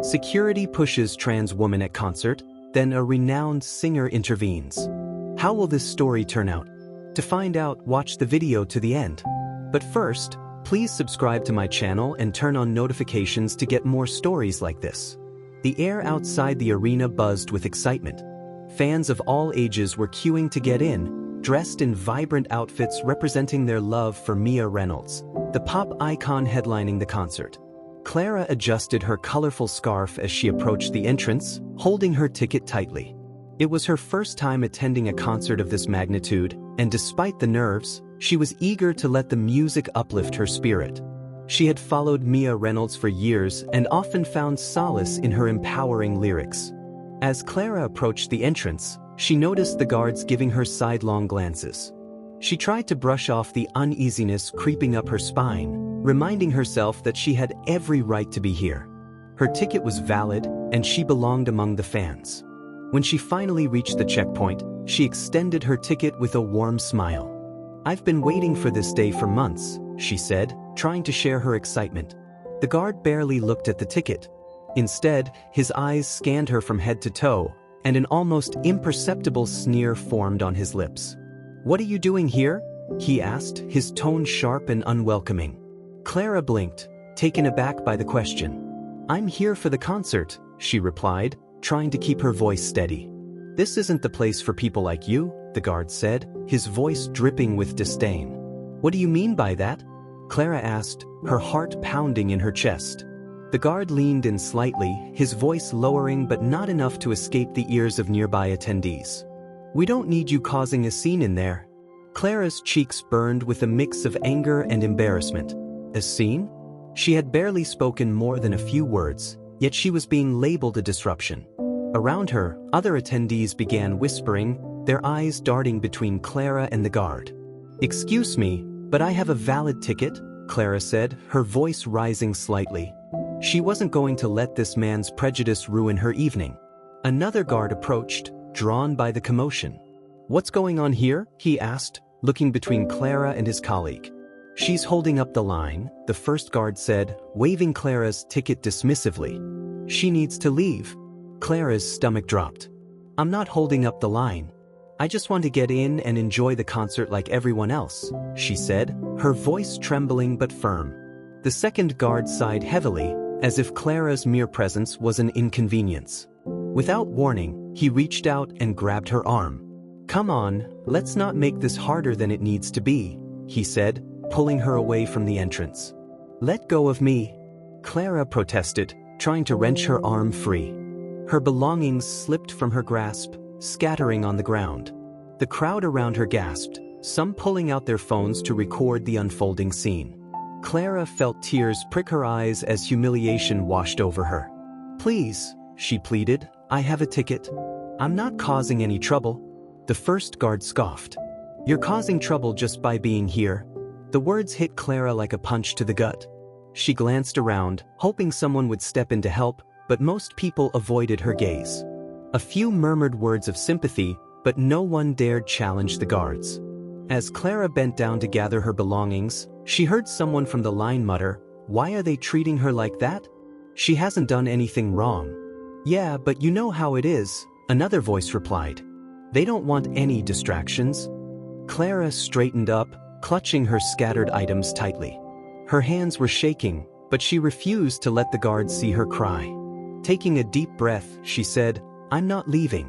Security pushes trans woman at concert, then a renowned singer intervenes. How will this story turn out? To find out, watch the video to the end. But first, please subscribe to my channel and turn on notifications to get more stories like this. The air outside the arena buzzed with excitement. Fans of all ages were queuing to get in, dressed in vibrant outfits representing their love for Mia Reynolds, the pop icon headlining the concert. Clara adjusted her colorful scarf as she approached the entrance, holding her ticket tightly. It was her first time attending a concert of this magnitude, and despite the nerves, she was eager to let the music uplift her spirit. She had followed Mia Reynolds for years and often found solace in her empowering lyrics. As Clara approached the entrance, she noticed the guards giving her sidelong glances. She tried to brush off the uneasiness creeping up her spine, reminding herself that she had every right to be here. Her ticket was valid, and she belonged among the fans. When she finally reached the checkpoint, she extended her ticket with a warm smile. "I've been waiting for this day for months," she said, trying to share her excitement. The guard barely looked at the ticket. Instead, his eyes scanned her from head to toe, and an almost imperceptible sneer formed on his lips. "What are you doing here?" he asked, his tone sharp and unwelcoming. Clara blinked, taken aback by the question. "I'm here for the concert," she replied, trying to keep her voice steady. "This isn't the place for people like you," the guard said, his voice dripping with disdain. "What do you mean by that?" Clara asked, her heart pounding in her chest. The guard leaned in slightly, his voice lowering but not enough to escape the ears of nearby attendees. "We don't need you causing a scene in there." Clara's cheeks burned with a mix of anger and embarrassment. A scene? She had barely spoken more than a few words, yet she was being labeled a disruption. Around her, other attendees began whispering, their eyes darting between Clara and the guard. "Excuse me, but I have a valid ticket," Clara said, her voice rising slightly. She wasn't going to let this man's prejudice ruin her evening. Another guard approached, drawn by the commotion. "What's going on here?" he asked, looking between Clara and his colleague. "She's holding up the line," the first guard said, waving Clara's ticket dismissively. "She needs to leave." Clara's stomach dropped. "I'm not holding up the line. I just want to get in and enjoy the concert like everyone else," she said, her voice trembling but firm. The second guard sighed heavily, as if Clara's mere presence was an inconvenience. Without warning, he reached out and grabbed her arm. "Come on, let's not make this harder than it needs to be," he said, pulling her away from the entrance. "Let go of me," Clara protested, trying to wrench her arm free. Her belongings slipped from her grasp, scattering on the ground. The crowd around her gasped, some pulling out their phones to record the unfolding scene. Clara felt tears prick her eyes as humiliation washed over her. "Please," she pleaded, "I have a ticket. I'm not causing any trouble." The first guard scoffed. "You're causing trouble just by being here." The words hit Clara like a punch to the gut. She glanced around, hoping someone would step in to help, but most people avoided her gaze. A few murmured words of sympathy, but no one dared challenge the guards. As Clara bent down to gather her belongings, she heard someone from the line mutter, "Why are they treating her like that? She hasn't done anything wrong." "Yeah, but you know how it is," another voice replied. "They don't want any distractions." Clara straightened up, clutching her scattered items tightly. Her hands were shaking, but she refused to let the guards see her cry. Taking a deep breath, she said, "I'm not leaving.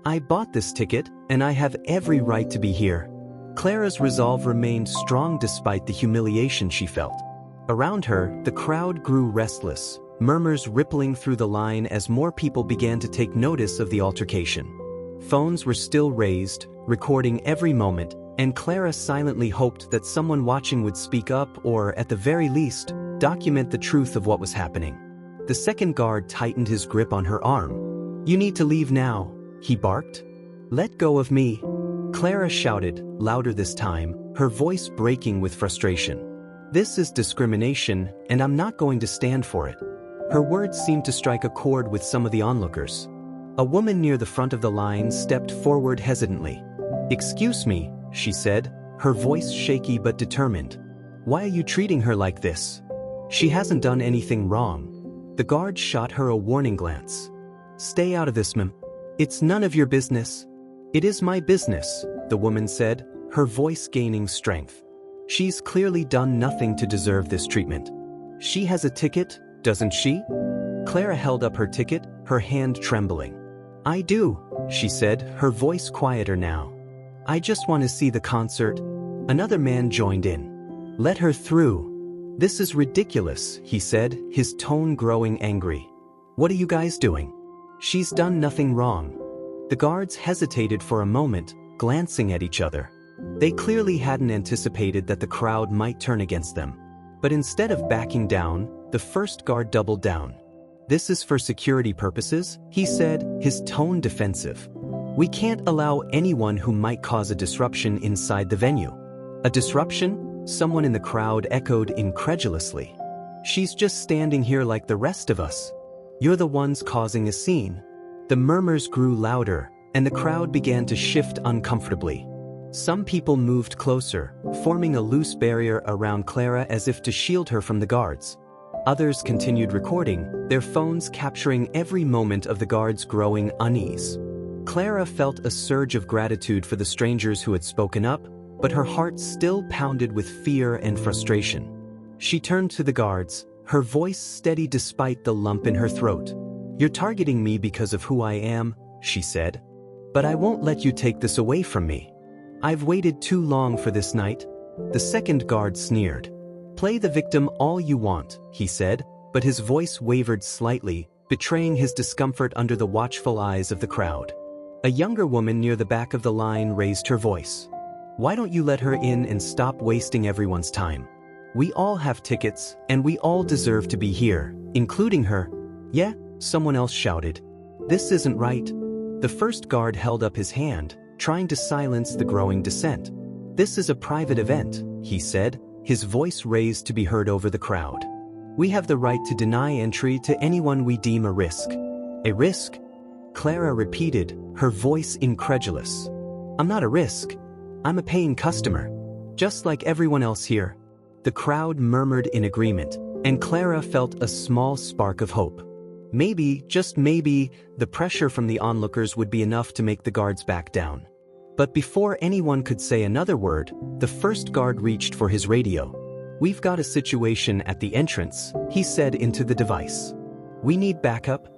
I bought this ticket, and I have every right to be here." Clara's resolve remained strong despite the humiliation she felt. Around her, the crowd grew restless, murmurs rippling through the line as more people began to take notice of the altercation. Phones were still raised, recording every moment, and Clara silently hoped that someone watching would speak up or, at the very least, document the truth of what was happening. The second guard tightened his grip on her arm. "You need to leave now," he barked. "Let go of me," Clara shouted, louder this time, her voice breaking with frustration. "This is discrimination, and I'm not going to stand for it." Her words seemed to strike a chord with some of the onlookers. A woman near the front of the line stepped forward hesitantly. "Excuse me," she said, her voice shaky but determined. "Why are you treating her like this? She hasn't done anything wrong." The guard shot her a warning glance. "Stay out of this, ma'am. It's none of your business." "It is my business," the woman said, her voice gaining strength. "She's clearly done nothing to deserve this treatment. She has a ticket, doesn't she?" Clara held up her ticket, her hand trembling. "I do," she said, her voice quieter now. "I just want to see the concert." Another man joined in. "Let her through." "This is ridiculous," he said, his tone growing angry. "What are you guys doing? She's done nothing wrong." The guards hesitated for a moment, glancing at each other. They clearly hadn't anticipated that the crowd might turn against them. But instead of backing down, the first guard doubled down. "This is for security purposes," he said, his tone defensive. "We can't allow anyone who might cause a disruption inside the venue." "A disruption?" Someone in the crowd echoed incredulously. "She's just standing here like the rest of us. You're the ones causing a scene." The murmurs grew louder, and the crowd began to shift uncomfortably. Some people moved closer, forming a loose barrier around Clara as if to shield her from the guards. Others continued recording, their phones capturing every moment of the guards' growing unease. Clara felt a surge of gratitude for the strangers who had spoken up, but her heart still pounded with fear and frustration. She turned to the guards, her voice steady despite the lump in her throat. "You're targeting me because of who I am," she said. "But I won't let you take this away from me. I've waited too long for this night." The second guard sneered. "Play the victim all you want," he said, but his voice wavered slightly, betraying his discomfort under the watchful eyes of the crowd. A younger woman near the back of the line raised her voice. "Why don't you let her in and stop wasting everyone's time? We all have tickets, and we all deserve to be here, including her." "Yeah," someone else shouted. "This isn't right." The first guard held up his hand, trying to silence the growing dissent. "This is a private event," he said, his voice raised to be heard over the crowd. "We have the right to deny entry to anyone we deem a risk." "A risk?" Clara repeated, her voice incredulous. "I'm not a risk. I'm a paying customer, just like everyone else here." The crowd murmured in agreement, and Clara felt a small spark of hope. Maybe, just maybe, the pressure from the onlookers would be enough to make the guards back down. But before anyone could say another word, the first guard reached for his radio. "We've got a situation at the entrance," he said into the device. "We need backup."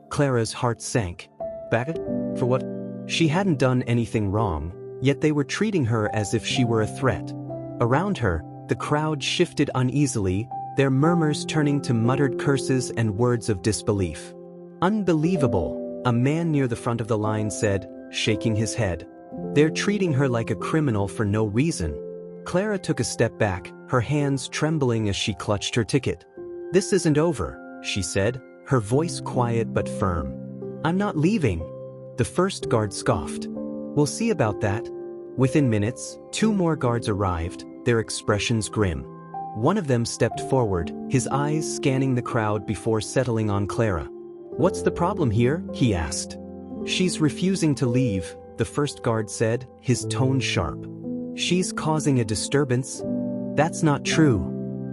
Clara's heart sank. "Backup? For what?" She hadn't done anything wrong, yet they were treating her as if she were a threat. Around her, the crowd shifted uneasily, their murmurs turning to muttered curses and words of disbelief. "Unbelievable," a man near the front of the line said, shaking his head. "They're treating her like a criminal for no reason." Clara took a step back, her hands trembling as she clutched her ticket. "This isn't over," she said, her voice quiet but firm. "I'm not leaving." The first guard scoffed. "We'll see about that." Within minutes, 2 more guards arrived, their expressions grim. One of them stepped forward, his eyes scanning the crowd before settling on Clara. "What's the problem here?" he asked. "She's refusing to leave," the first guard said, his tone sharp. "She's causing a disturbance." "That's not true,"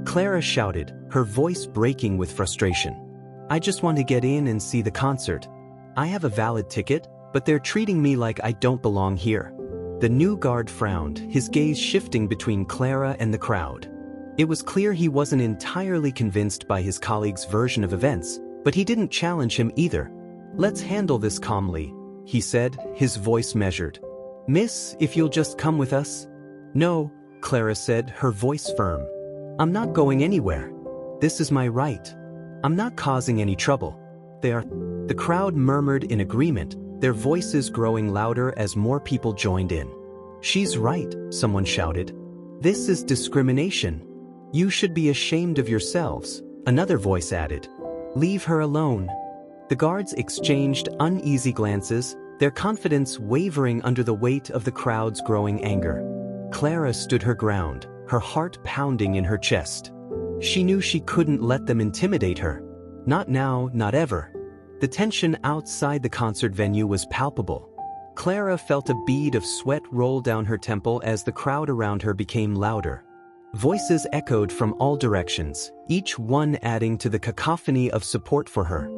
Clara shouted, her voice breaking with frustration. "I just want to get in and see the concert. I have a valid ticket, but they're treating me like I don't belong here." The new guard frowned, his gaze shifting between Clara and the crowd. It was clear he wasn't entirely convinced by his colleague's version of events, but he didn't challenge him either. "Let's handle this calmly," he said, his voice measured. "Miss, if you'll just come with us." "No," Clara said, her voice firm. "I'm not going anywhere. This is my right. I'm not causing any trouble." The crowd murmured in agreement, their voices growing louder as more people joined in. "She's right," someone shouted. "This is discrimination. You should be ashamed of yourselves," another voice added. "Leave her alone." The guards exchanged uneasy glances, their confidence wavering under the weight of the crowd's growing anger. Clara stood her ground, her heart pounding in her chest. She knew she couldn't let them intimidate her. Not now, not ever. The tension outside the concert venue was palpable. Clara felt a bead of sweat roll down her temple as the crowd around her became louder. Voices echoed from all directions, each one adding to the cacophony of support for her.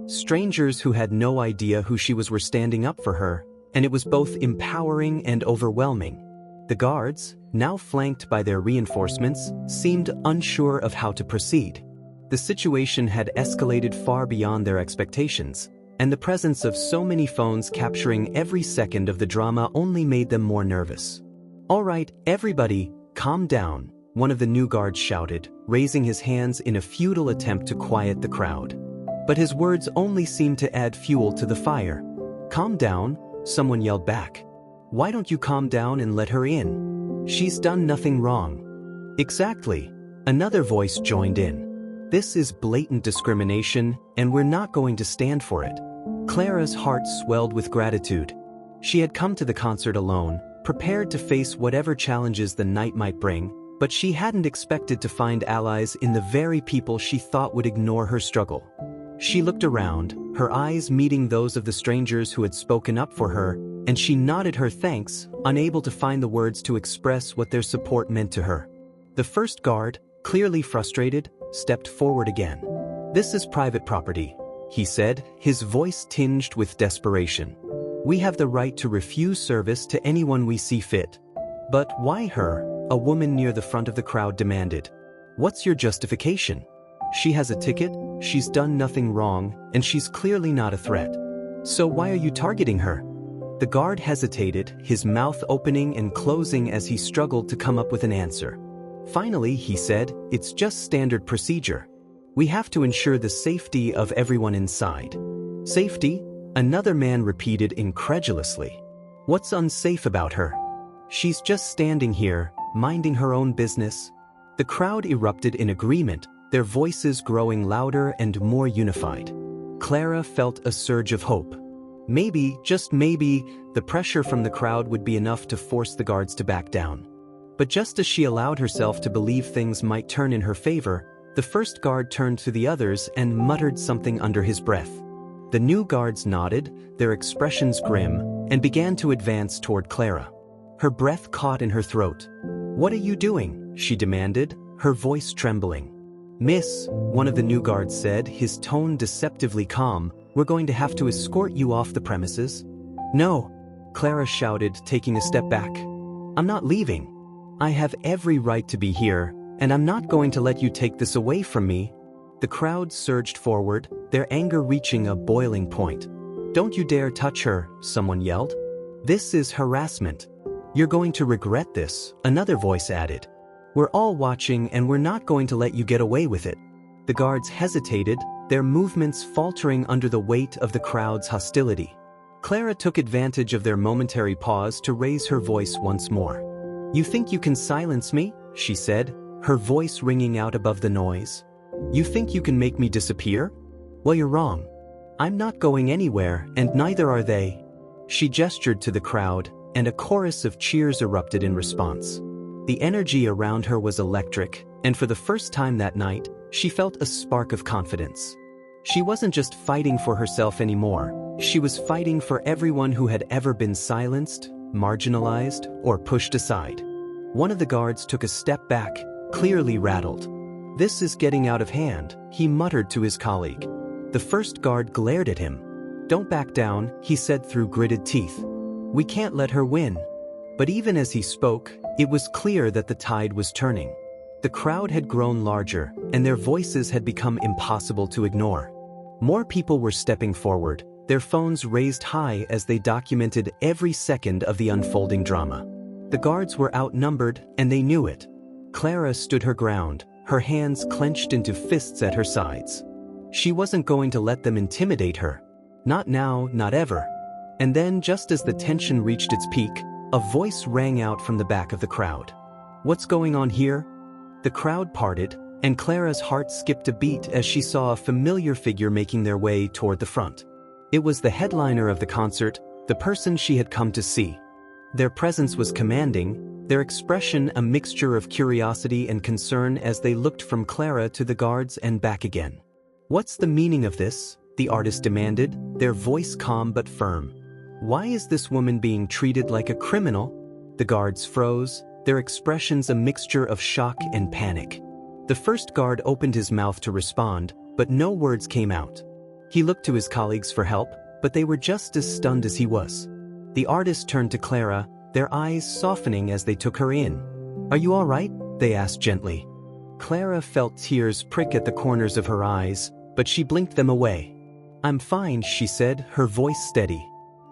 Strangers who had no idea who she was were standing up for her, and it was both empowering and overwhelming. The guards, now flanked by their reinforcements, seemed unsure of how to proceed. The situation had escalated far beyond their expectations, and the presence of so many phones capturing every second of the drama only made them more nervous. "All right, everybody, calm down," one of the new guards shouted, raising his hands in a futile attempt to quiet the crowd. But his words only seemed to add fuel to the fire. "Calm down," someone yelled back. "Why don't you calm down and let her in? She's done nothing wrong." "Exactly," another voice joined in. "This is blatant discrimination, and we're not going to stand for it." Clara's heart swelled with gratitude. She had come to the concert alone, prepared to face whatever challenges the night might bring, but she hadn't expected to find allies in the very people she thought would ignore her struggle. She looked around, her eyes meeting those of the strangers who had spoken up for her, and she nodded her thanks, unable to find the words to express what their support meant to her. The first guard, clearly frustrated, stepped forward again. "This is private property," he said, his voice tinged with desperation. "We have the right to refuse service to anyone we see fit." "But why her?" a woman near the front of the crowd demanded. "What's your justification? She has a ticket, she's done nothing wrong, and she's clearly not a threat. So why are you targeting her?" The guard hesitated, his mouth opening and closing as he struggled to come up with an answer. Finally, he said, "It's just standard procedure. We have to ensure the safety of everyone inside." "Safety?" another man repeated incredulously. "What's unsafe about her? She's just standing here, minding her own business." The crowd erupted in agreement, their voices growing louder and more unified. Clara felt a surge of hope. Maybe, just maybe, the pressure from the crowd would be enough to force the guards to back down. But just as she allowed herself to believe things might turn in her favor, the first guard turned to the others and muttered something under his breath. The new guards nodded, their expressions grim, and began to advance toward Clara. Her breath caught in her throat. "What are you doing?" she demanded, her voice trembling. "Miss," one of the new guards said, his tone deceptively calm, "we're going to have to escort you off the premises." "No," Clara shouted, taking a step back. "I'm not leaving. I have every right to be here, and I'm not going to let you take this away from me." The crowd surged forward, their anger reaching a boiling point. "Don't you dare touch her," someone yelled. "This is harassment. You're going to regret this," another voice added. "We're all watching and we're not going to let you get away with it." The guards hesitated, their movements faltering under the weight of the crowd's hostility. Clara took advantage of their momentary pause to raise her voice once more. "You think you can silence me?" she said, her voice ringing out above the noise. "You think you can make me disappear? Well, you're wrong. I'm not going anywhere, and neither are they." She gestured to the crowd, and a chorus of cheers erupted in response. The energy around her was electric, and for the first time that night, she felt a spark of confidence. She wasn't just fighting for herself anymore, she was fighting for everyone who had ever been silenced, marginalized, or pushed aside. One of the guards took a step back, clearly rattled. "This is getting out of hand," he muttered to his colleague. The first guard glared at him. "Don't back down," he said through gritted teeth. "We can't let her win." But even as he spoke, it was clear that the tide was turning. The crowd had grown larger, and their voices had become impossible to ignore. More people were stepping forward, their phones raised high as they documented every second of the unfolding drama. The guards were outnumbered, and they knew it. Clara stood her ground, her hands clenched into fists at her sides. She wasn't going to let them intimidate her. Not now, not ever. And then, just as the tension reached its peak, a voice rang out from the back of the crowd. "What's going on here?" The crowd parted, and Clara's heart skipped a beat as she saw a familiar figure making their way toward the front. It was the headliner of the concert, the person she had come to see. Their presence was commanding, their expression a mixture of curiosity and concern as they looked from Clara to the guards and back again. "What's the meaning of this?" the artist demanded, their voice calm but firm. "Why is this woman being treated like a criminal?" The guards froze, their expressions a mixture of shock and panic. The first guard opened his mouth to respond, but no words came out. He looked to his colleagues for help, but they were just as stunned as he was. The artist turned to Clara, their eyes softening as they took her in. "Are you all right?" they asked gently. Clara felt tears prick at the corners of her eyes, but she blinked them away. "I'm fine," she said, her voice steady.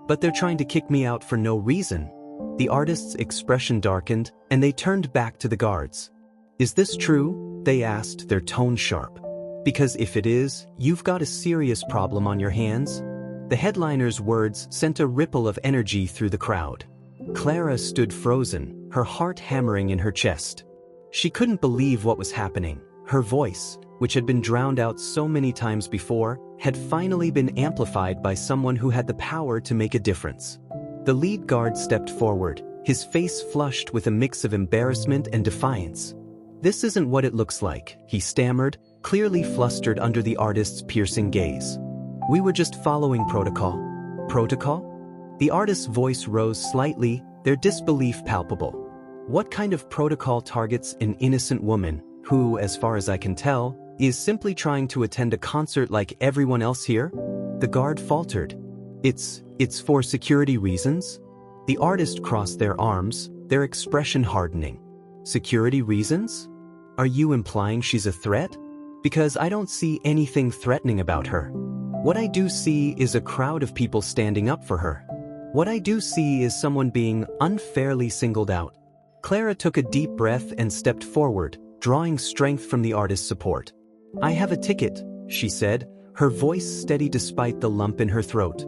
"But they're trying to kick me out for no reason." The artist's expression darkened, and they turned back to the guards. "Is this true?" they asked, their tone sharp. "Because if it is, you've got a serious problem on your hands." The headliner's words sent a ripple of energy through the crowd. Clara stood frozen, her heart hammering in her chest. She couldn't believe what was happening. Her voice, which had been drowned out so many times before, had finally been amplified by someone who had the power to make a difference. The lead guard stepped forward, his face flushed with a mix of embarrassment and defiance. "This isn't what it looks like," he stammered, clearly flustered under the artist's piercing gaze. "We were just following protocol." "Protocol?" The artist's voice rose slightly, their disbelief palpable. "What kind of protocol targets an innocent woman who, as far as I can tell, is simply trying to attend a concert like everyone else here?" The guard faltered. It's for security reasons." The artist crossed their arms, their expression hardening. "Security reasons? Are you implying she's a threat? Because I don't see anything threatening about her. What I do see is a crowd of people standing up for her. What I do see is someone being unfairly singled out." Clara took a deep breath and stepped forward, drawing strength from the artist's support. "I have a ticket," she said, her voice steady despite the lump in her throat.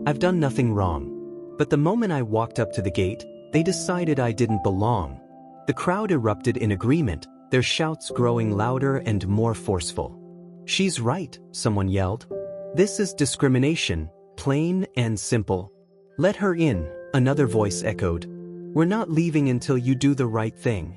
"I've done nothing wrong. But the moment I walked up to the gate, they decided I didn't belong." The crowd erupted in agreement, their shouts growing louder and more forceful. "She's right," someone yelled. "This is discrimination, plain and simple." "Let her in," another voice echoed. "We're not leaving until you do the right thing."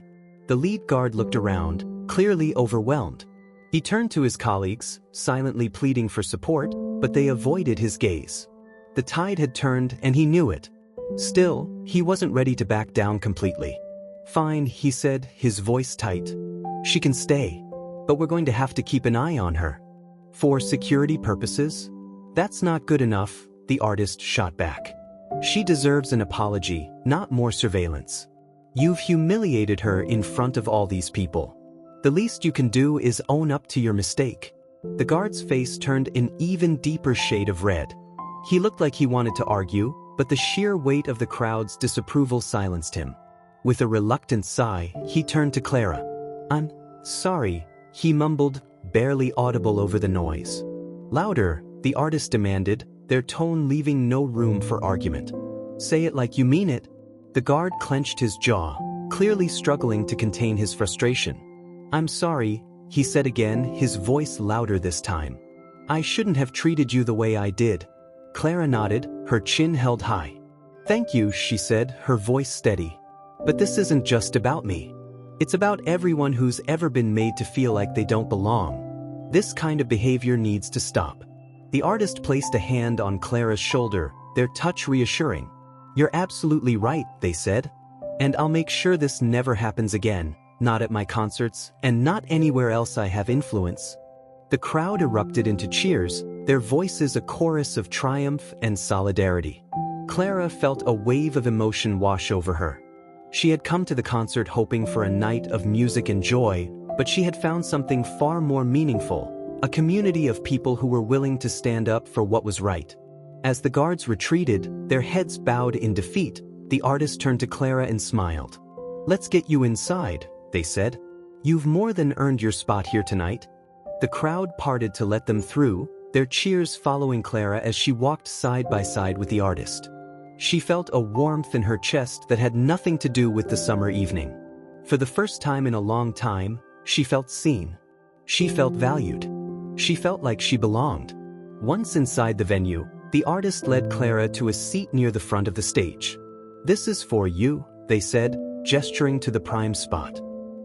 The lead guard looked around, clearly overwhelmed. He turned to his colleagues, silently pleading for support, but they avoided his gaze. The tide had turned and he knew it. Still, he wasn't ready to back down completely. "Fine," he said, his voice tight. "She can stay. But we're going to have to keep an eye on her." "For security purposes?" "That's not good enough," the artist shot back. "She deserves an apology, not more surveillance. You've humiliated her in front of all these people. The least you can do is own up to your mistake." The guard's face turned an even deeper shade of red. He looked like he wanted to argue, but the sheer weight of the crowd's disapproval silenced him. With a reluctant sigh, he turned to Clara. "I'm sorry," he mumbled, barely audible over the noise. "Louder," the artist demanded, their tone leaving no room for argument. "Say it like you mean it." The guard clenched his jaw, clearly struggling to contain his frustration. "I'm sorry," he said again, his voice louder this time. "I shouldn't have treated you the way I did." Clara nodded, her chin held high. "Thank you," she said, her voice steady. "But this isn't just about me. It's about everyone who's ever been made to feel like they don't belong. This kind of behavior needs to stop." The artist placed a hand on Clara's shoulder, their touch reassuring. "You're absolutely right," they said. "And I'll make sure this never happens again, not at my concerts, and not anywhere else I have influence." The crowd erupted into cheers, their voices a chorus of triumph and solidarity. Clara felt a wave of emotion wash over her. She had come to the concert hoping for a night of music and joy, but she had found something far more meaningful, a community of people who were willing to stand up for what was right. As the guards retreated, their heads bowed in defeat, the artist turned to Clara and smiled. "Let's get you inside," they said. "You've more than earned your spot here tonight." The crowd parted to let them through, their cheers following Clara as she walked side by side with the artist. She felt a warmth in her chest that had nothing to do with the summer evening. For the first time in a long time, she felt seen. She felt valued. She felt like she belonged. Once inside the venue, the artist led Clara to a seat near the front of the stage. "This is for you," they said, gesturing to the prime spot.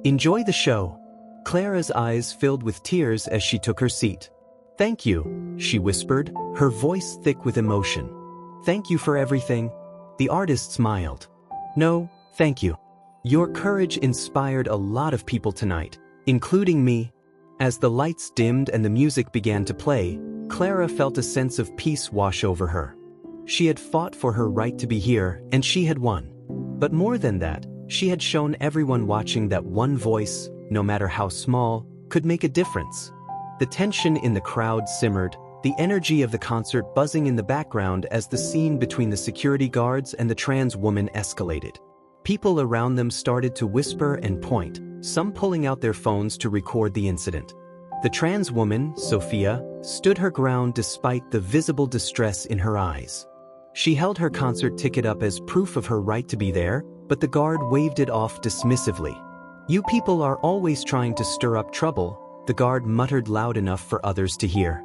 "Enjoy the show." Clara's eyes filled with tears as she took her seat. "Thank you," she whispered, her voice thick with emotion. "Thank you for everything." The artist smiled. "No, thank you. Your courage inspired a lot of people tonight, including me." As the lights dimmed and the music began to play, Clara felt a sense of peace wash over her. She had fought for her right to be here, and she had won. But more than that, she had shown everyone watching that one voice, no matter how small, could make a difference. The tension in the crowd simmered, the energy of the concert buzzing in the background as the scene between the security guards and the trans woman escalated. People around them started to whisper and point, some pulling out their phones to record the incident. The trans woman, Sophia, stood her ground despite the visible distress in her eyes. She held her concert ticket up as proof of her right to be there, but the guard waved it off dismissively. "You people are always trying to stir up trouble," the guard muttered loud enough for others to hear.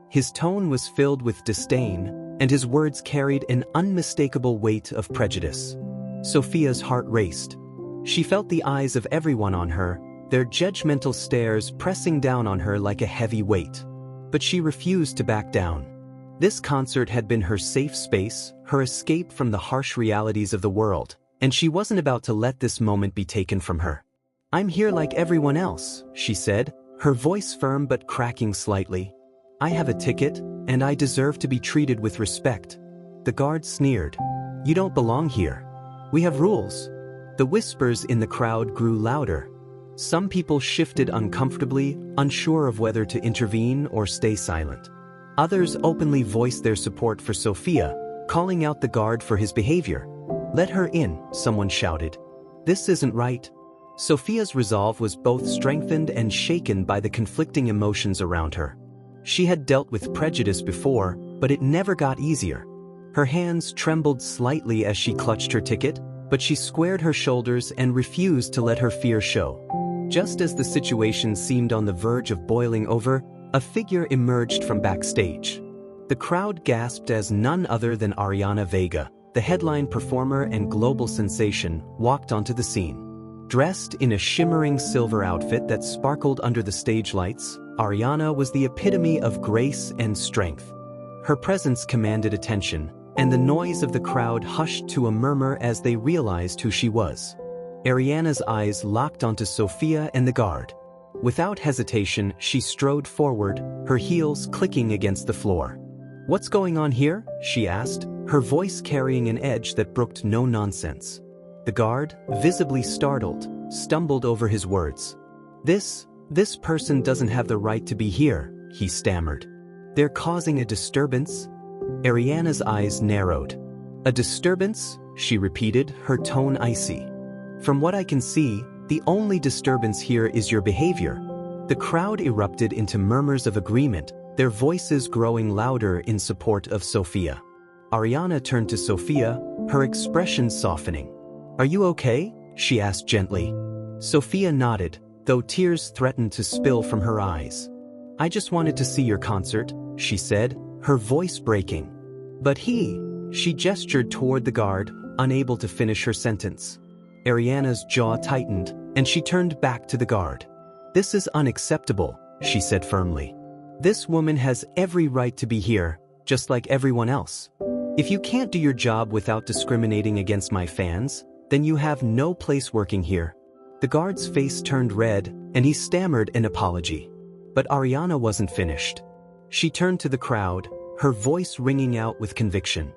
His tone was filled with disdain, and his words carried an unmistakable weight of prejudice. Sophia's heart raced. She felt the eyes of everyone on her, their judgmental stares pressing down on her like a heavy weight. But she refused to back down. This concert had been her safe space, her escape from the harsh realities of the world, and she wasn't about to let this moment be taken from her. "I'm here like everyone else," she said, her voice firm but cracking slightly. "I have a ticket, and I deserve to be treated with respect." The guard sneered. "You don't belong here. We have rules." The whispers in the crowd grew louder. Some people shifted uncomfortably, unsure of whether to intervene or stay silent. Others openly voiced their support for Sophia, calling out the guard for his behavior. "Let her in," someone shouted. "This isn't right." Sophia's resolve was both strengthened and shaken by the conflicting emotions around her. She had dealt with prejudice before, but it never got easier. Her hands trembled slightly as she clutched her ticket, but she squared her shoulders and refused to let her fear show. Just as the situation seemed on the verge of boiling over, a figure emerged from backstage. The crowd gasped as none other than Ariana Vega, the headline performer and global sensation, walked onto the scene. Dressed in a shimmering silver outfit that sparkled under the stage lights, Ariana was the epitome of grace and strength. Her presence commanded attention, and the noise of the crowd hushed to a murmur as they realized who she was. Ariana's eyes locked onto Sophia and the guard. Without hesitation, she strode forward, her heels clicking against the floor. "What's going on here?" she asked, her voice carrying an edge that brooked no nonsense. The guard, visibly startled, stumbled over his words. This person doesn't have the right to be here," he stammered. "They're causing a disturbance?" Ariana's eyes narrowed. "A disturbance?" she repeated, her tone icy. "From what I can see, the only disturbance here is your behavior." The crowd erupted into murmurs of agreement, their voices growing louder in support of Sophia. Ariana turned to Sophia, her expression softening. "Are you okay?" she asked gently. Sophia nodded, though tears threatened to spill from her eyes. "I just wanted to see your concert," she said, her voice breaking. "But she gestured toward the guard, unable to finish her sentence. Ariana's jaw tightened, and she turned back to the guard. "This is unacceptable," she said firmly. "This woman has every right to be here, just like everyone else. If you can't do your job without discriminating against my fans, then you have no place working here." The guard's face turned red, and he stammered an apology. But Ariana wasn't finished. She turned to the crowd, her voice ringing out with conviction.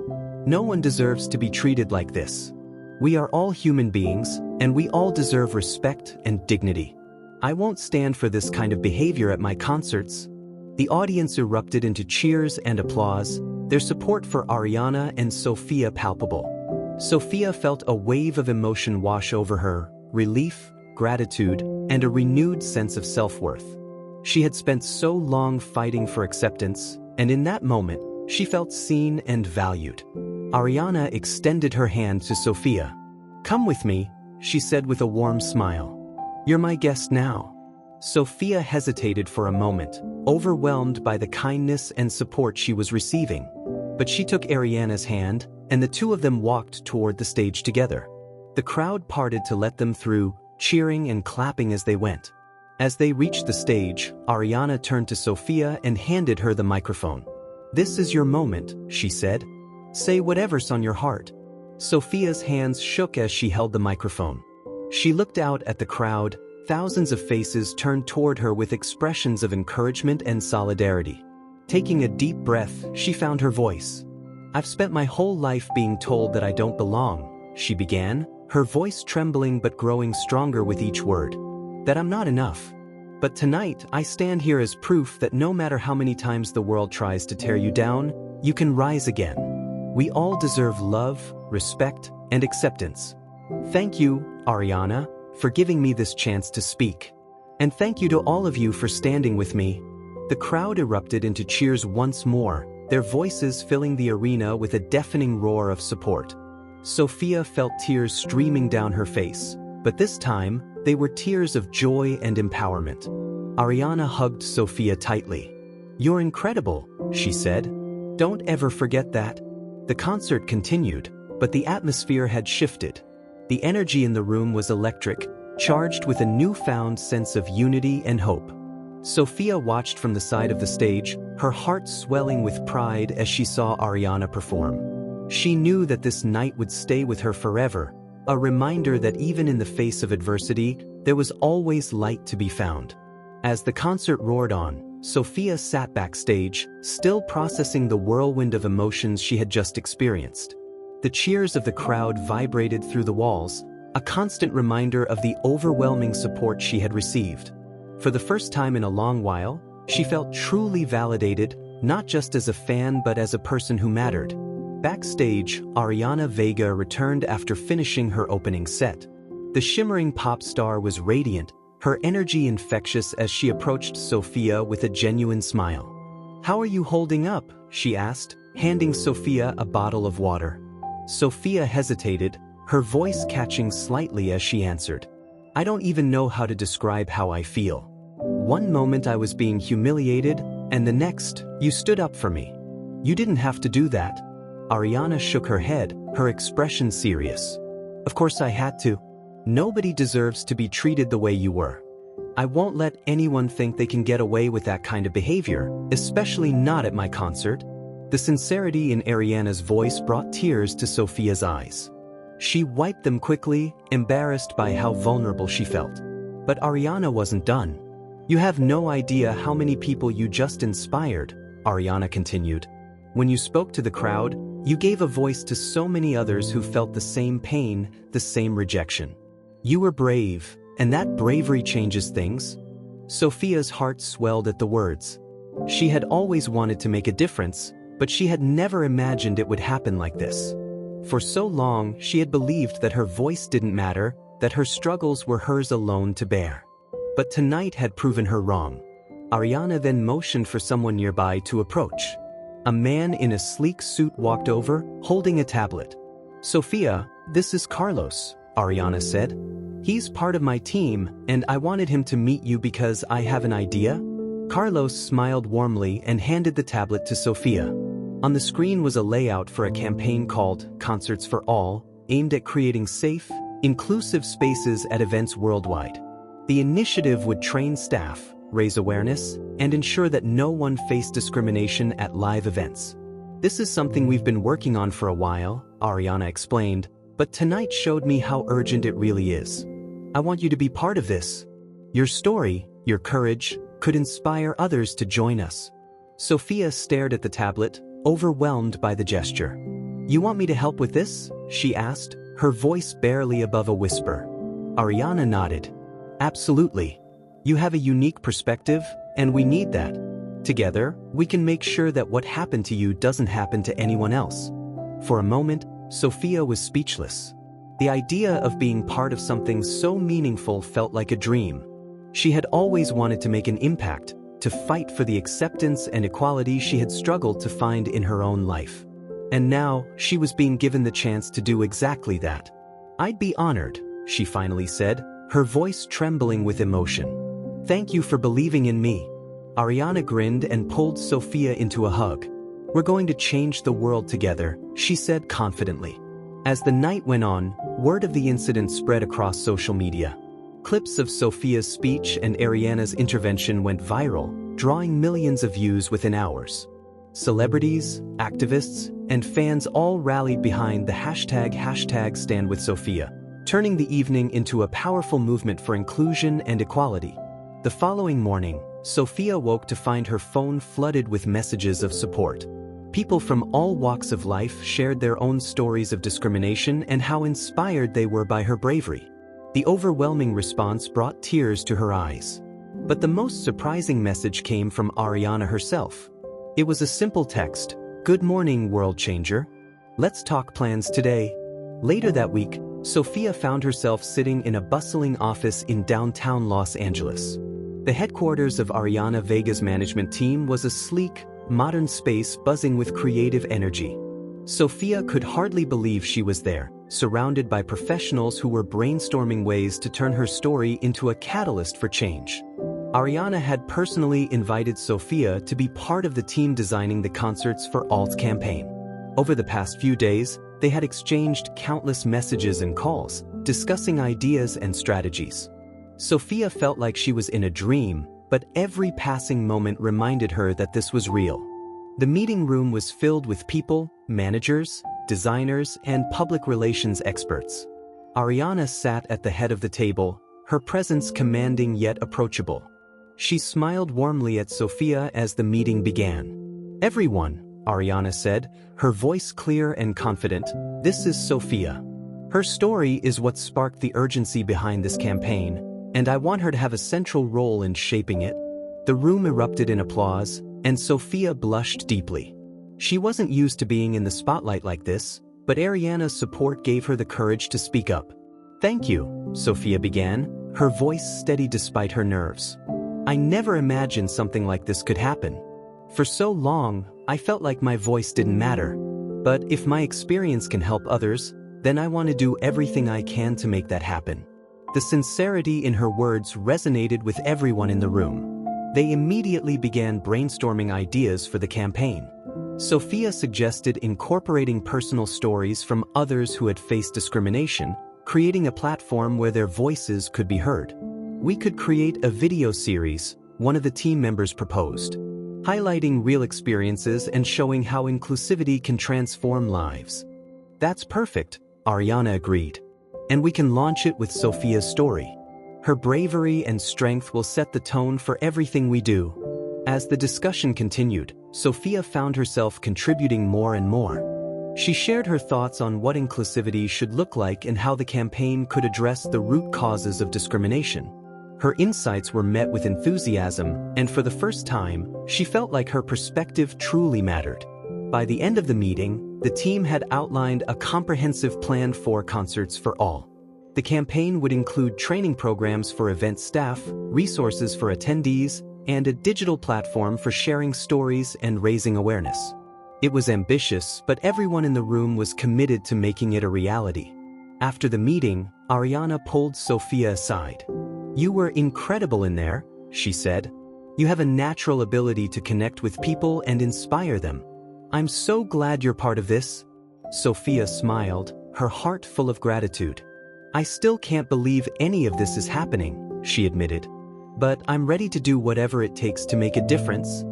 "No one deserves to be treated like this. We are all human beings, and we all deserve respect and dignity. I won't stand for this kind of behavior at my concerts." The audience erupted into cheers and applause, their support for Ariana and Sophia palpable. Sophia felt a wave of emotion wash over her, relief, gratitude, and a renewed sense of self-worth. She had spent so long fighting for acceptance, and in that moment, she felt seen and valued. Ariana extended her hand to Sophia. "Come with me," she said with a warm smile. "You're my guest now." Sophia hesitated for a moment, overwhelmed by the kindness and support she was receiving. But she took Ariana's hand, and the two of them walked toward the stage together. The crowd parted to let them through, cheering and clapping as they went. As they reached the stage, Ariana turned to Sophia and handed her the microphone. "This is your moment," she said. "Say whatever's on your heart." Sophia's hands shook as she held the microphone. She looked out at the crowd, thousands of faces turned toward her with expressions of encouragement and solidarity. Taking a deep breath, she found her voice. "I've spent my whole life being told that I don't belong," she began, her voice trembling but growing stronger with each word. "That I'm not enough. But tonight, I stand here as proof that no matter how many times the world tries to tear you down, you can rise again. We all deserve love, respect, and acceptance. Thank you, Ariana, for giving me this chance to speak. And thank you to all of you for standing with me." The crowd erupted into cheers once more, their voices filling the arena with a deafening roar of support. Sophia felt tears streaming down her face, but this time, they were tears of joy and empowerment. Ariana hugged Sophia tightly. "You're incredible," she said. "Don't ever forget that." The concert continued, but the atmosphere had shifted. The energy in the room was electric, charged with a newfound sense of unity and hope. Sophia watched from the side of the stage, her heart swelling with pride as she saw Ariana perform. She knew that this night would stay with her forever, a reminder that even in the face of adversity, there was always light to be found. As the concert roared on, Sophia sat backstage, still processing the whirlwind of emotions she had just experienced. The cheers of the crowd vibrated through the walls, a constant reminder of the overwhelming support she had received. For the first time in a long while, she felt truly validated, not just as a fan but as a person who mattered. Backstage, Ariana Vega returned after finishing her opening set. The shimmering pop star was radiant, her energy infectious as she approached Sophia with a genuine smile. "How are you holding up?" she asked, handing Sophia a bottle of water. Sophia hesitated, her voice catching slightly as she answered. "I don't even know how to describe how I feel. One moment I was being humiliated, and the next, you stood up for me. You didn't have to do that." Ariana shook her head, her expression serious. "Of course I had to. Nobody deserves to be treated the way you were. I won't let anyone think they can get away with that kind of behavior, especially not at my concert." The sincerity in Ariana's voice brought tears to Sophia's eyes. She wiped them quickly, embarrassed by how vulnerable she felt. But Ariana wasn't done. "You have no idea how many people you just inspired," Ariana continued. "When you spoke to the crowd, you gave a voice to so many others who felt the same pain, the same rejection. You were brave, and that bravery changes things." Sophia's heart swelled at the words. She had always wanted to make a difference, but she had never imagined it would happen like this. For so long, she had believed that her voice didn't matter, that her struggles were hers alone to bear. But tonight had proven her wrong. Ariana then motioned for someone nearby to approach. A man in a sleek suit walked over, holding a tablet. "Sophia, this is Carlos," Ariana said. "He's part of my team, and I wanted him to meet you because I have an idea." Carlos smiled warmly and handed the tablet to Sophia. On the screen was a layout for a campaign called Concerts for All, aimed at creating safe, inclusive spaces at events worldwide. The initiative would train staff, raise awareness, and ensure that no one faced discrimination at live events. "This is something we've been working on for a while," Ariana explained, "but tonight showed me how urgent it really is. I want you to be part of this. Your story, your courage, could inspire others to join us." Sophia stared at the tablet, overwhelmed by the gesture. "You want me to help with this?" she asked, her voice barely above a whisper. Ariana nodded. "Absolutely. You have a unique perspective, and we need that. Together, we can make sure that what happened to you doesn't happen to anyone else." For a moment, Sophia was speechless. The idea of being part of something so meaningful felt like a dream. She had always wanted to make an impact, to fight for the acceptance and equality she had struggled to find in her own life. And now, she was being given the chance to do exactly that. "I'd be honored," she finally said, her voice trembling with emotion. "Thank you for believing in me." Ariana grinned and pulled Sophia into a hug. "We're going to change the world together," she said confidently. As the night went on, word of the incident spread across social media. Clips of Sophia's speech and Ariana's intervention went viral, drawing millions of views within hours. Celebrities, activists, and fans all rallied behind the hashtag #StandWithSophia. turning the evening into a powerful movement for inclusion and equality. The following morning, Sophia woke to find her phone flooded with messages of support. People from all walks of life shared their own stories of discrimination and how inspired they were by her bravery. The overwhelming response brought tears to her eyes. But the most surprising message came from Ariana herself. It was a simple text: "Good morning, world changer. Let's talk plans today." Later that week, Sophia found herself sitting in a bustling office in downtown Los Angeles. The headquarters of Ariana Vega's management team was a sleek, modern space buzzing with creative energy. Sophia could hardly believe she was there, surrounded by professionals who were brainstorming ways to turn her story into a catalyst for change. Ariana had personally invited Sophia to be part of the team designing the Concerts for Alt campaign. Over the past few days, they had exchanged countless messages and calls, discussing ideas and strategies. Sophia felt like she was in a dream, but every passing moment reminded her that this was real. The meeting room was filled with people, managers, designers, and public relations experts. Ariana sat at the head of the table, her presence commanding yet approachable. She smiled warmly at Sophia as the meeting began. "Everyone," Ariana said, her voice clear and confident, "this is Sophia. Her story is what sparked the urgency behind this campaign, and I want her to have a central role in shaping it." The room erupted in applause, and Sophia blushed deeply. She wasn't used to being in the spotlight like this, but Ariana's support gave her the courage to speak up. "Thank you," Sophia began, her voice steady despite her nerves. "I never imagined something like this could happen. For so long, I felt like my voice didn't matter. But if my experience can help others, then I want to do everything I can to make that happen." The sincerity in her words resonated with everyone in the room. They immediately began brainstorming ideas for the campaign. Sophia suggested incorporating personal stories from others who had faced discrimination, creating a platform where their voices could be heard. "We could create a video series," one of the team members proposed, highlighting real experiences and showing how inclusivity can transform lives. "That's perfect," Ariana agreed. "And we can launch it with Sophia's story. Her bravery and strength will set the tone for everything we do." As the discussion continued, Sophia found herself contributing more and more. She shared her thoughts on what inclusivity should look like and how the campaign could address the root causes of discrimination. Her insights were met with enthusiasm, and for the first time, she felt like her perspective truly mattered. By the end of the meeting, the team had outlined a comprehensive plan for Concerts for All. The campaign would include training programs for event staff, resources for attendees, and a digital platform for sharing stories and raising awareness. It was ambitious, but everyone in the room was committed to making it a reality. After the meeting, Ariana pulled Sophia aside. "You were incredible in there," she said. "You have a natural ability to connect with people and inspire them. I'm so glad you're part of this." Sophia smiled, her heart full of gratitude. "I still can't believe any of this is happening," she admitted. "But I'm ready to do whatever it takes to make a difference."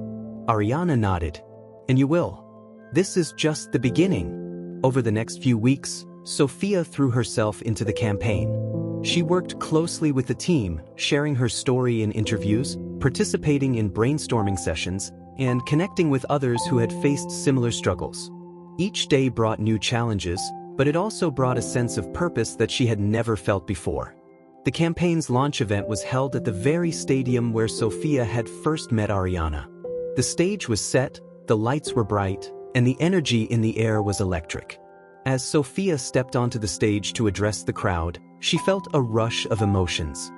Ariana nodded. "And you will. This is just the beginning." Over the next few weeks, Sophia threw herself into the campaign. She worked closely with the team, sharing her story in interviews, participating in brainstorming sessions, and connecting with others who had faced similar struggles. Each day brought new challenges, but it also brought a sense of purpose that she had never felt before. The campaign's launch event was held at the very stadium where Sophia had first met Ariana. The stage was set, the lights were bright, and the energy in the air was electric. As Sophia stepped onto the stage to address the crowd, she felt a rush of emotions.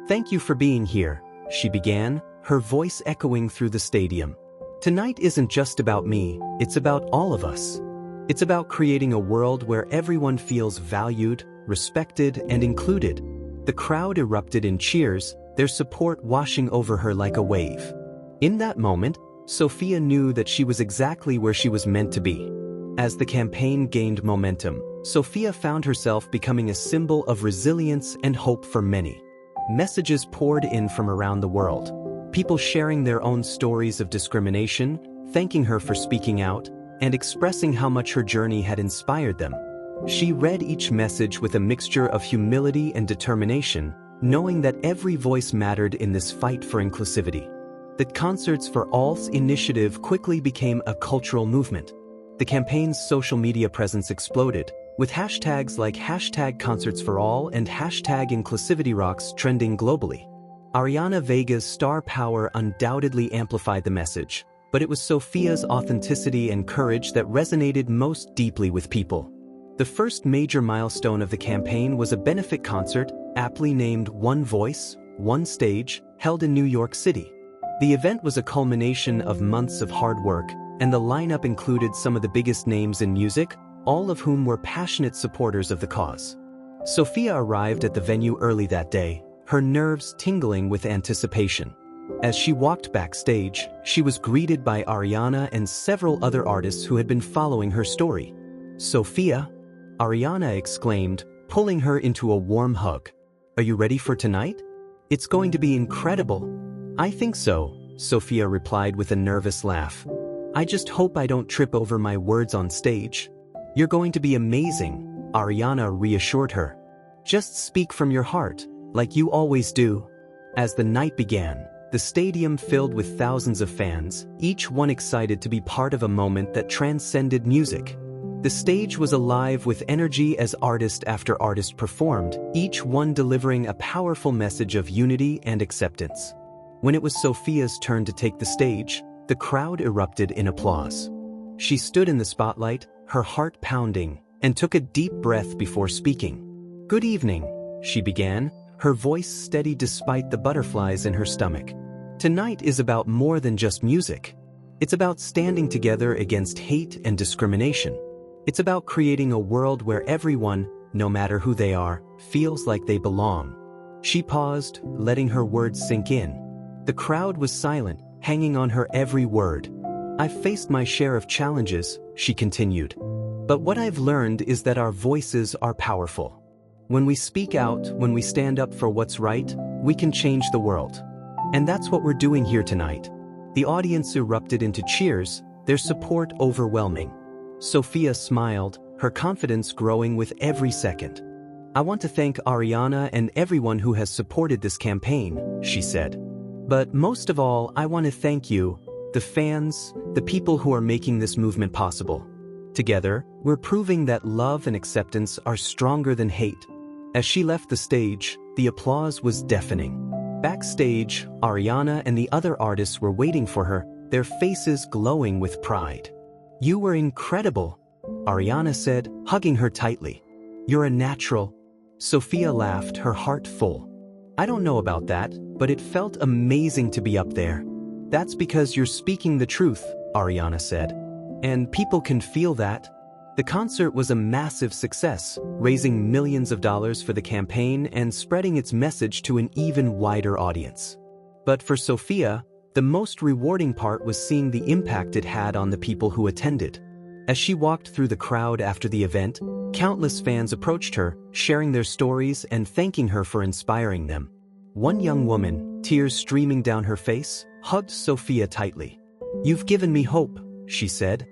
"Thank you for being here," she began, her voice echoing through the stadium. "Tonight isn't just about me, it's about all of us. It's about creating a world where everyone feels valued, respected, and included." The crowd erupted in cheers, their support washing over her like a wave. In that moment, Sophia knew that she was exactly where she was meant to be. As the campaign gained momentum, Sophia found herself becoming a symbol of resilience and hope for many. Messages poured in from around the world, people sharing their own stories of discrimination, thanking her for speaking out, and expressing how much her journey had inspired them. She read each message with a mixture of humility and determination, knowing that every voice mattered in this fight for inclusivity. The Concerts for All's initiative quickly became a cultural movement. The campaign's social media presence exploded, with hashtags like #ConcertsForAll and #InclusivityRocks trending globally. Ariana Vega's star power undoubtedly amplified the message, but it was Sophia's authenticity and courage that resonated most deeply with people. The first major milestone of the campaign was a benefit concert, aptly named One Voice, One Stage, held in New York City. The event was a culmination of months of hard work, and the lineup included some of the biggest names in music, all of whom were passionate supporters of the cause. Sophia arrived at the venue early that day, her nerves tingling with anticipation. As she walked backstage, she was greeted by Ariana and several other artists who had been following her story. "Sophia?" Ariana exclaimed, pulling her into a warm hug. "Are you ready for tonight? It's going to be incredible." "I think so," Sophia replied with a nervous laugh. "I just hope I don't trip over my words on stage." "You're going to be amazing," Ariana reassured her. "Just speak from your heart, like you always do." As the night began, the stadium filled with thousands of fans, each one excited to be part of a moment that transcended music. The stage was alive with energy as artist after artist performed, each one delivering a powerful message of unity and acceptance. When it was Sophia's turn to take the stage, the crowd erupted in applause. She stood in the spotlight, her heart pounding, and took a deep breath before speaking. "Good evening," she began, her voice steady despite the butterflies in her stomach. "Tonight is about more than just music. It's about standing together against hate and discrimination. It's about creating a world where everyone, no matter who they are, feels like they belong." She paused, letting her words sink in. The crowd was silent, hanging on her every word. "I've faced my share of challenges," she continued. "But what I've learned is that our voices are powerful. When we speak out, when we stand up for what's right, we can change the world. And that's what we're doing here tonight." The audience erupted into cheers, their support overwhelming. Sophia smiled, her confidence growing with every second. "I want to thank Ariana and everyone who has supported this campaign," she said. "But most of all, I want to thank you, the fans, the people who are making this movement possible. Together, we're proving that love and acceptance are stronger than hate." As she left the stage, the applause was deafening. Backstage, Ariana and the other artists were waiting for her, their faces glowing with pride. "You were incredible," Ariana said, hugging her tightly. "You're a natural." Sophia laughed, her heart full. "I don't know about that, but it felt amazing to be up there." "That's because you're speaking the truth," Ariana said. "And people can feel that." The concert was a massive success, raising millions of dollars for the campaign and spreading its message to an even wider audience. But for Sophia, the most rewarding part was seeing the impact it had on the people who attended. As she walked through the crowd after the event, countless fans approached her, sharing their stories and thanking her for inspiring them. One young woman, tears streaming down her face, hugged Sophia tightly. "You've given me hope," she said.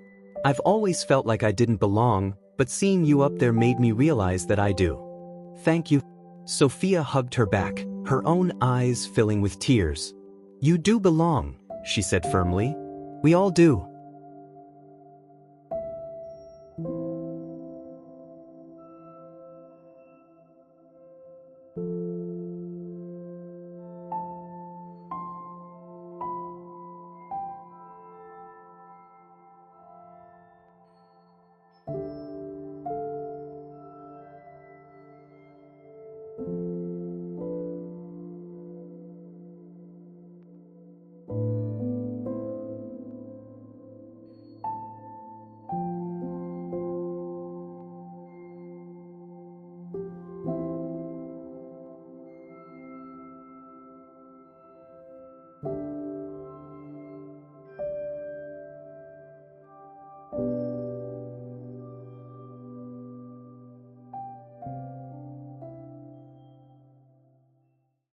"I've always felt like I didn't belong, but seeing you up there made me realize that I do." "Thank you." Sophia hugged her back, her own eyes filling with tears. "You do belong," she said firmly. "We all do."